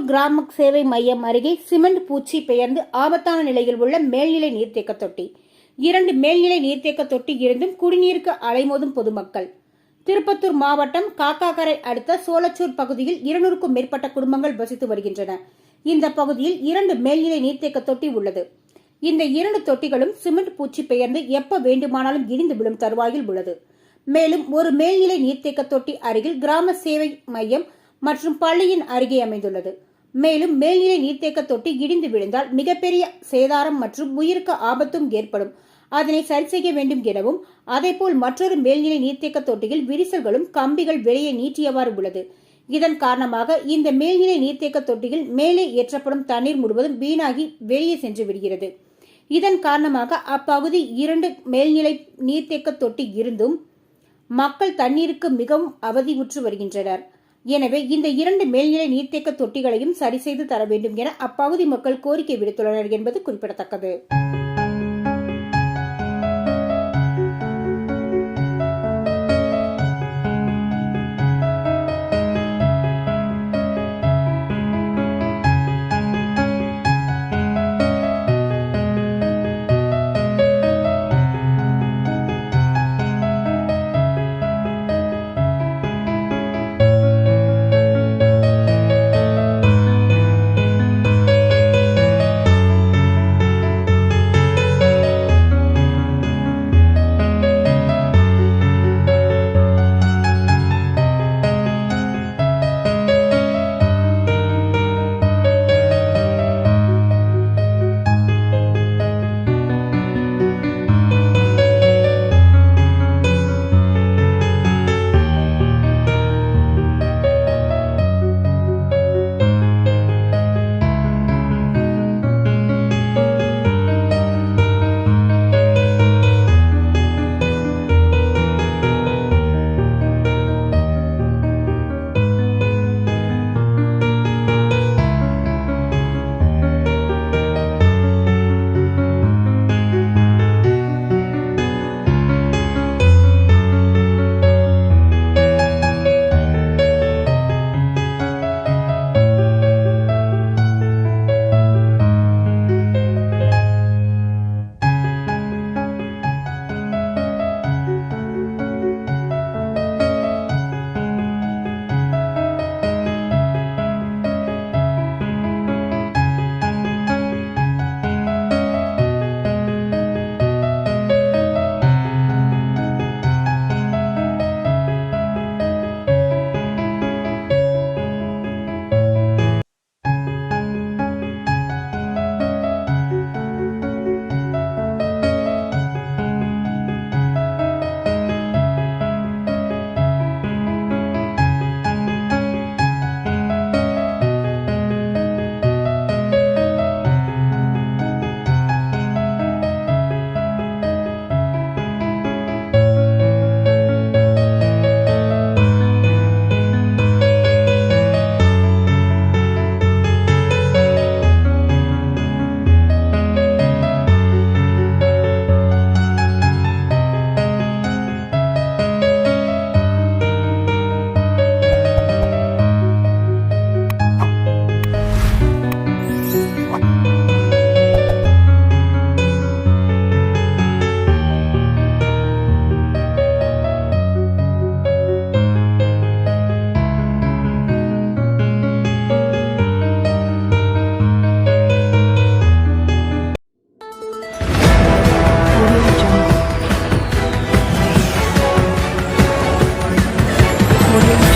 கிராம சேவை மையம் அருகே சிமெண்ட் பூச்சி பெயர்ந்து ஆபத்தான நிலையில் உள்ள மேல்நிலை நீர்த்தேக்க தொட்டி. 2 மேல்நிலை நீர்த்தேக்க தொட்டி இருந்தும் குடிநீருக்கு அலைமோதும் பொதுமக்கள். திருப்பத்தூர் மாவட்டம் காக்காக்கரை அடுத்த சோளச்சூர் பகுதியில் 200க்கும் மேற்பட்ட குடும்பங்கள் வசித்து வருகின்றன. இந்த பகுதியில் 2 மேல்நிலை நீர்த்தேக்க தொட்டி உள்ளது. இந்த 2 தொட்டிகளும் சிமெண்ட் பூச்சி பெயர்ந்து எப்ப வேண்டுமானாலும் இடிந்து விழும் தருவாயில் உள்ளது. மேலும் ஒரு மேல்நிலை நீர்த்தேக்க தொட்டி அருகில் கிராம சேவை மையம் மற்றும் பள்ளியின் அருகே அமைந்துள்ளது. மேலும் மேல்நிலை நீர்த்தேக்க தொட்டி இடிந்து விழுந்தால் மிகப்பெரிய சேதாரம் மற்றும் உயிருக்கு ஆபத்தும் ஏற்படும். அதனை சரி செய்ய வேண்டும் எனவும், அதேபோல் மற்றொரு மேல்நிலை நீர்த்தேக்க தொட்டியில் விரிசல்களும் கம்பிகள் வெளியே நீட்டியவாறு உள்ளது. இதன் காரணமாக இந்த மேல்நிலை நீர்த்தேக்க தொட்டியில் மேலே ஏற்றப்படும் தண்ணீர் முழுவதும் வீணாகி வெளியே சென்று விடுகிறது. இதன் காரணமாக அப்பகுதி 2 மேல்நிலை நீர்த்தேக்க தொட்டி இருந்தும் மக்கள் தண்ணீருக்கு மிகவும் அவதியுற்று வருகின்றனர். எனவே இந்த 2 மேல்நிலை நீர்த்தேக்க தொட்டிகளையும் சரி செய்து தர வேண்டும் என அப்பகுதி மக்கள் கோரிக்கை விடுத்துள்ளனர் என்பது குறிப்பிடத்தக்கது. Audio